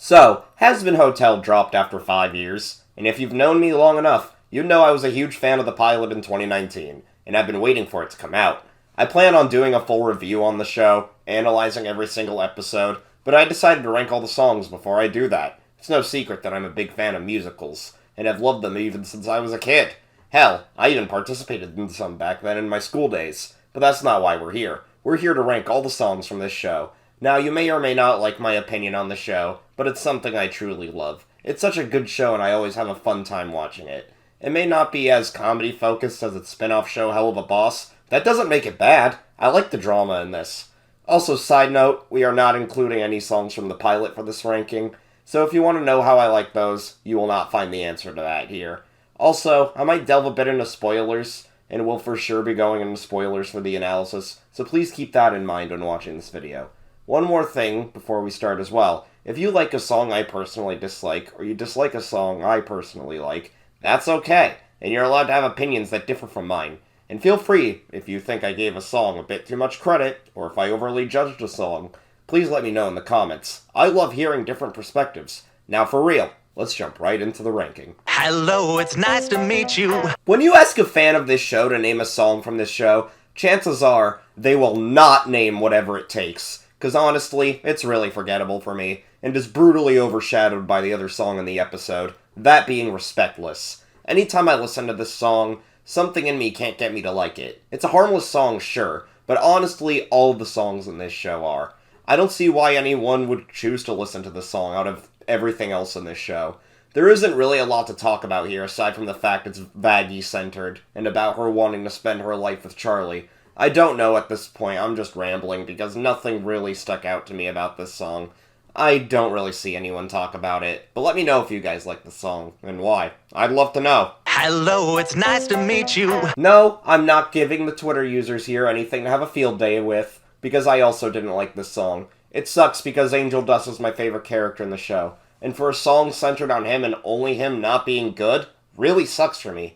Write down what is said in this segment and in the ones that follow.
So, Hazbin Hotel dropped after 5 years, and if you've known me long enough, you'd know I was a huge fan of the pilot in 2019, and I've been waiting for it to come out. I plan on doing a full review on the show, analyzing every single episode, but I decided to rank all the songs before I do that. It's no secret that I'm a big fan of musicals, and have loved them even since I was a kid. Hell, I even participated in some back then in my school days, but that's not why we're here. We're here to rank all the songs from this show. Now, you may or may not like my opinion on the show, but it's something I truly love. It's such a good show and I always have a fun time watching it. It may not be as comedy-focused as its spin-off show Hell of a Boss. That doesn't make it bad. I like the drama in this. Also, side note, we are not including any songs from the pilot for this ranking, so if you want to know how I like those, you will not find the answer to that here. Also, I might delve a bit into spoilers, and will for sure be going into spoilers for the analysis, so please keep that in mind when watching this video. One more thing before we start as well. If you like a song I personally dislike, or you dislike a song I personally like, that's okay, and you're allowed to have opinions that differ from mine. And feel free, if you think I gave a song a bit too much credit, or if I overly judged a song, please let me know in the comments. I love hearing different perspectives. Now for real, let's jump right into the ranking. Hello, it's nice to meet you. When you ask a fan of this show to name a song from this show, chances are they will not name Whatever It Takes, because honestly, it's really forgettable for me, and is brutally overshadowed by the other song in the episode, that being Respectless. Anytime I listen to this song, something in me can't get me to like it. It's a harmless song, sure, but honestly, all of the songs in this show are. I don't see why anyone would choose to listen to this song out of everything else in this show. There isn't really a lot to talk about here, aside from the fact it's Vaggie-centered, and about her wanting to spend her life with Charlie. I don't know at this point, I'm just rambling, because nothing really stuck out to me about this song. I don't really see anyone talk about it, but let me know if you guys like the song, and why. I'd love to know. Hello, it's nice to meet you. No, I'm not giving the Twitter users here anything to have a field day with, because I also didn't like this song. It sucks because Angel Dust is my favorite character in the show, and for a song centered on him and only him not being good, really sucks for me.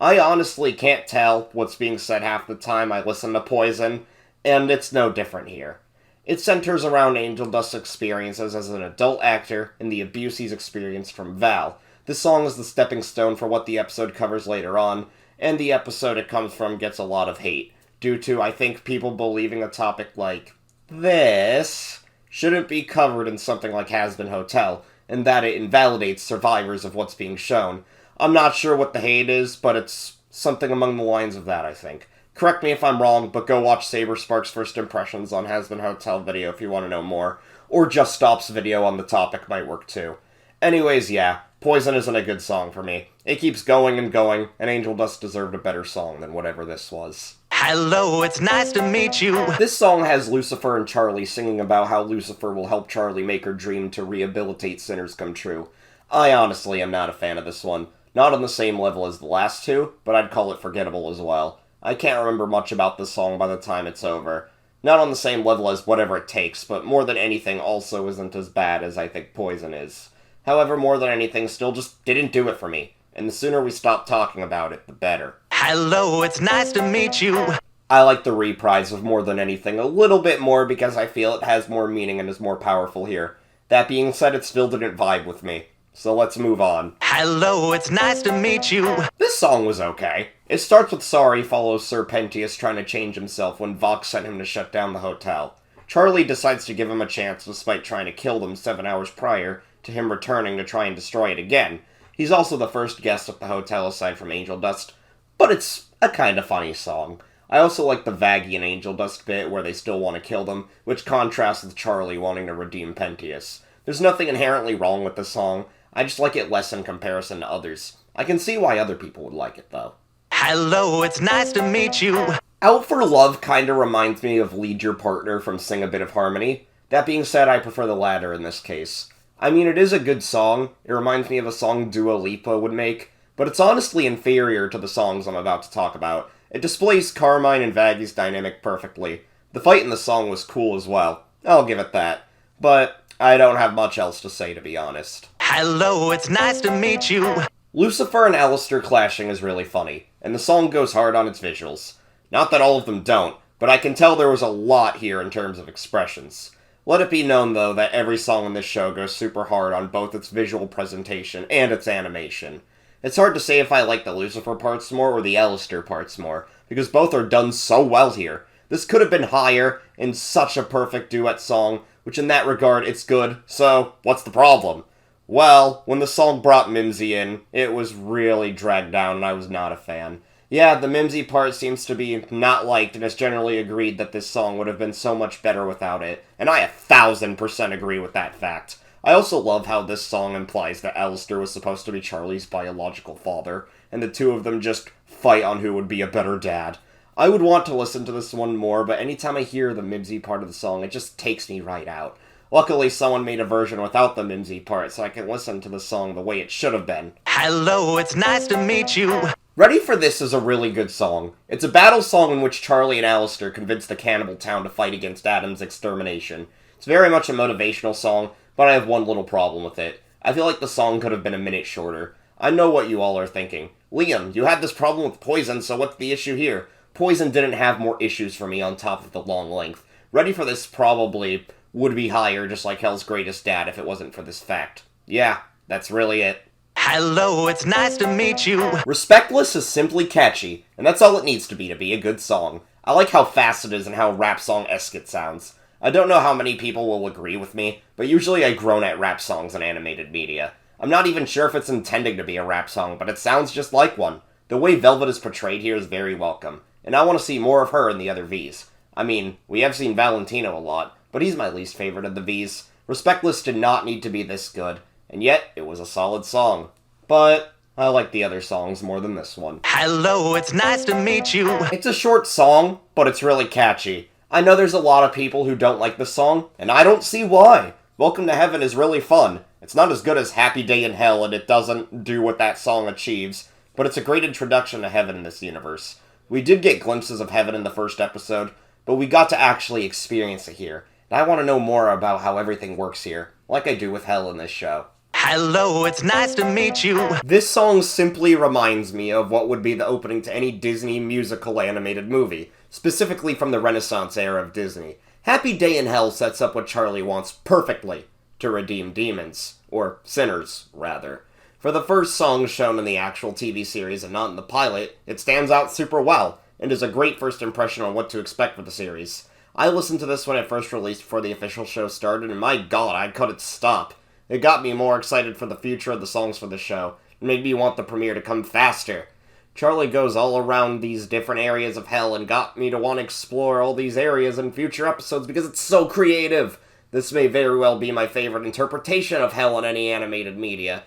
I honestly can't tell what's being said half the time I listen to Poison, and it's no different here. It centers around Angel Dust's experiences as an adult actor and the abuse he's experienced from Val. This song is the stepping stone for what the episode covers later on, and the episode it comes from gets a lot of hate, due to, I think, people believing a topic like this shouldn't be covered in something like Hazbin Hotel, and that it invalidates survivors of what's being shown. I'm not sure what the hate is, but it's something among the lines of that, I think. Correct me if I'm wrong, but go watch Saber Spark's first impressions on Hazbin Hotel video if you want to know more, or Just Stop's video on the topic might work too. Anyways, yeah, Poison isn't a good song for me. It keeps going and going, and Angel Dust deserved a better song than whatever this was. Hello, it's nice to meet you. This song has Lucifer and Charlie singing about how Lucifer will help Charlie make her dream to rehabilitate sinners come true. I honestly am not a fan of this one. Not on the same level as the last two, but I'd call it forgettable as well. I can't remember much about this song by the time it's over. Not on the same level as Whatever It Takes, but more than anything also isn't as bad as I think Poison is. However, more than anything still just didn't do it for me, and the sooner we stop talking about it, the better. Hello, it's nice to meet you. I like the reprise of More Than Anything a little bit more because I feel it has more meaning and is more powerful here. That being said, it still didn't vibe with me. So let's move on. Hello, it's nice to meet you. This song was okay. It starts with Sorry follows Sir Pentious trying to change himself when Vox sent him to shut down the hotel. Charlie decides to give him a chance despite trying to kill them 7 hours prior to him returning to try and destroy it again. He's also the first guest at the hotel aside from Angel Dust, but it's a kinda funny song. I also like the Vaggie and Angel Dust bit where they still want to kill them, which contrasts with Charlie wanting to redeem Pentious. There's nothing inherently wrong with the song, I just like it less in comparison to others. I can see why other people would like it, though. Hello, it's nice to meet you. Out for Love kinda reminds me of Lead Your Partner from Sing a Bit of Harmony. That being said, I prefer the latter in this case. I mean, it is a good song. It reminds me of a song Dua Lipa would make, but it's honestly inferior to the songs I'm about to talk about. It displays Carmine and Vaggie's dynamic perfectly. The fight in the song was cool as well. I'll give it that. But I don't have much else to say, to be honest. Hello, it's nice to meet you. Lucifer and Alistair clashing is really funny, and the song goes hard on its visuals. Not that all of them don't, but I can tell there was a lot here in terms of expressions. Let it be known, though, that every song in this show goes super hard on both its visual presentation and its animation. It's hard to say if I like the Lucifer parts more or the Alistair parts more, because both are done so well here. This could have been higher in such a perfect duet song, which in that regard, it's good, so what's the problem? Well, when the song brought Mimsy in, it was really dragged down and I was not a fan. Yeah, the Mimsy part seems to be not liked, and it's generally agreed that this song would have been so much better without it, and I 1000% agree with that fact. I also love how this song implies that Alistair was supposed to be Charlie's biological father, and the two of them just fight on who would be a better dad. I would want to listen to this one more, but anytime I hear the Mimsy part of the song, it just takes me right out. Luckily, someone made a version without the Mimsy part, so I can listen to the song the way it should have been. Hello, it's nice to meet you. Ready for This is a really good song. It's a battle song in which Charlie and Alistair convince the cannibal town to fight against Adam's extermination. It's very much a motivational song, but I have one little problem with it. I feel like the song could have been a minute shorter. I know what you all are thinking. Liam, you had this problem with Poison, so what's the issue here? Poison didn't have more issues for me on top of the long length. Ready for This probably would be higher, just like Hell's Greatest Dad, if it wasn't for this fact. Yeah, that's really it. Hello, it's nice to meet you. Respectless is simply catchy, and that's all it needs to be a good song. I like how fast it is and how rap song-esque it sounds. I don't know how many people will agree with me, but usually I groan at rap songs in animated media. I'm not even sure if it's intending to be a rap song, but it sounds just like one. The way Velvet is portrayed here is very welcome, and I want to see more of her in the other Vs. I mean, we have seen Valentino a lot, but he's my least favorite of the Vs. Respectless did not need to be this good, and yet it was a solid song. But I like the other songs more than this one. Hello, it's nice to meet you. It's a short song, but it's really catchy. I know there's a lot of people who don't like the song, and I don't see why. Welcome to Heaven is really fun. It's not as good as Happy Day in Hell, and it doesn't do what that song achieves, but it's a great introduction to Heaven in this universe. We did get glimpses of Heaven in the first episode, but we got to actually experience it here. And I want to know more about how everything works here, like I do with Hell in this show. Hello, it's nice to meet you. This song simply reminds me of what would be the opening to any Disney musical animated movie, specifically from the Renaissance era of Disney. Happy Day in Hell sets up what Charlie wants perfectly to redeem demons, or sinners, rather. For the first song shown in the actual TV series and not in the pilot, it stands out super well, and is a great first impression on what to expect for the series. I listened to this when it first released before the official show started, and my god, I couldn't stop. It got me more excited for the future of the songs for the show, and made me want the premiere to come faster. Charlie goes all around these different areas of hell and got me to want to explore all these areas in future episodes because it's so creative. This may very well be my favorite interpretation of hell in any animated media,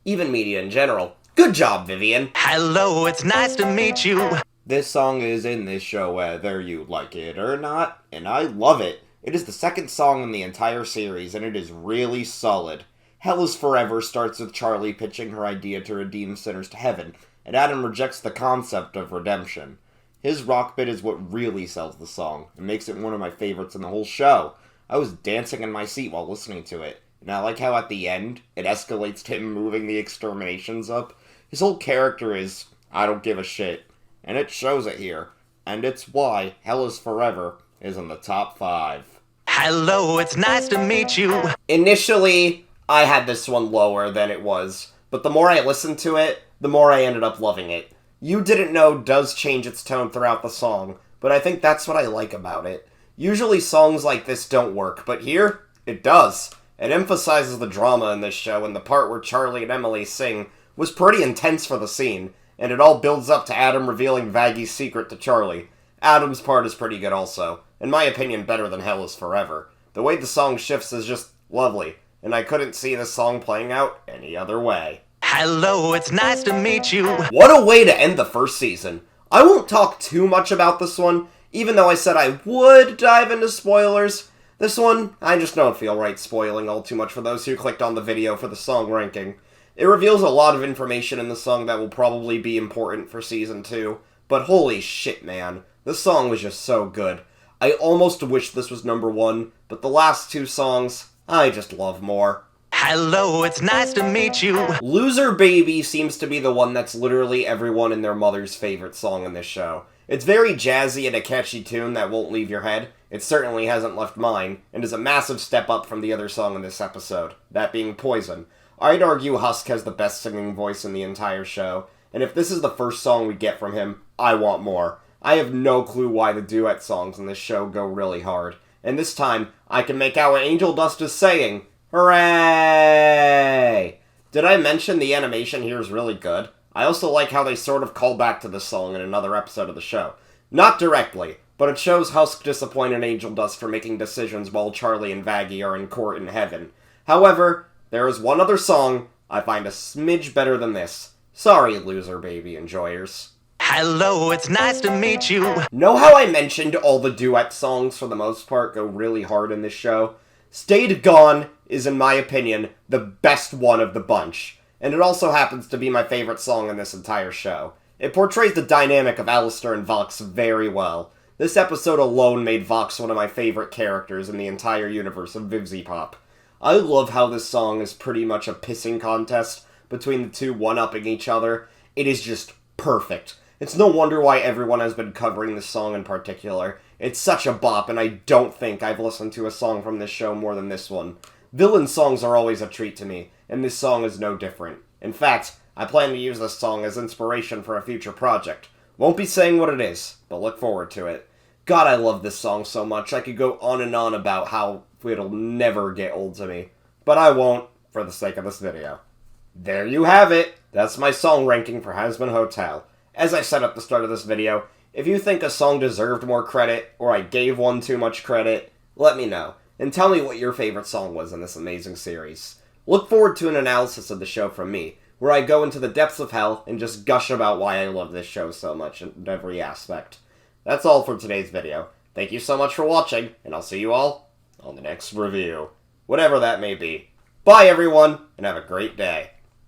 even media in general. Good job, Vivian! Hello, it's nice to meet you. This song is in this show whether you like it or not, and I love it. It is the second song in the entire series, and it is really solid. Hell is Forever starts with Charlie pitching her idea to redeem sinners to heaven, and Adam rejects the concept of redemption. His rock bit is what really sells the song, and makes it one of my favorites in the whole show. I was dancing in my seat while listening to it, and I like how at the end, it escalates to him moving the exterminations up. His whole character is, I don't give a shit, and it shows it here, and it's why Hell is Forever is in the top 5. Hello, it's nice to meet you. Initially, I had this one lower than it was, but the more I listened to it, the more I ended up loving it. You Didn't Know does change its tone throughout the song, but I think that's what I like about it. Usually songs like this don't work, but here, it does. It emphasizes the drama in this show, and the part where Charlie and Emily sing was pretty intense for the scene, and it all builds up to Adam revealing Vaggie's secret to Charlie. Adam's part is pretty good also. In my opinion, better than Hell is Forever. The way the song shifts is just lovely, and I couldn't see this song playing out any other way. Hello, it's nice to meet you. What a way to end the first season. I won't talk too much about this one, even though I said I would dive into spoilers. This one, I just don't feel right spoiling all too much for those who clicked on the video for the song ranking. It reveals a lot of information in the song that will probably be important for Season 2, but holy shit, man. This song was just so good. I almost wish this was number 1, but the last 2 songs, I just love more. Hello, it's nice to meet you. Loser Baby seems to be the one that's literally everyone and their mother's favorite song in this show. It's very jazzy and a catchy tune that won't leave your head, It certainly hasn't left mine, and is a massive step up from the other song in this episode, that being Poison. I'd argue Husk has the best singing voice in the entire show, and if this is the first song we get from him, I want more. I have no clue why the duet songs in this show go really hard, and this time, I can make out what Angel Dust is saying. Hooray! Did I mention the animation here is really good? I also like how they sort of call back to this song in another episode of the show. Not directly, but it shows Husk disappointed Angel Dust for making decisions while Charlie and Vaggie are in court in heaven. However, there is one other song I find a smidge better than this. Sorry, loser baby enjoyers. Hello, it's nice to meet you. Know how I mentioned all the duet songs, for the most part, go really hard in this show? Stayed Gone is, in my opinion, the best one of the bunch, and it also happens to be my favorite song in this entire show. It portrays the dynamic of Alistair and Vox very well. This episode alone made Vox one of my favorite characters in the entire universe of VivziePop. I love how this song is pretty much a pissing contest between the two one-upping each other. It is just perfect. It's no wonder why everyone has been covering this song in particular. It's such a bop, and I don't think I've listened to a song from this show more than this one. Villain songs are always a treat to me, and this song is no different. In fact, I plan to use this song as inspiration for a future project. Won't be saying what it is, but look forward to it. God, I love this song so much. I could go on and on about how it'll never get old to me. But I won't, for the sake of this video. There you have it! That's my song ranking for Hazbin Hotel. As I said at the start of this video, if you think a song deserved more credit, or I gave one too much credit, let me know, and tell me what your favorite song was in this amazing series. Look forward to an analysis of the show from me, where I go into the depths of hell and just gush about why I love this show so much in every aspect. That's all for today's video. Thank you so much for watching, and I'll see you all on the next review. Whatever that may be. Bye everyone, and have a great day.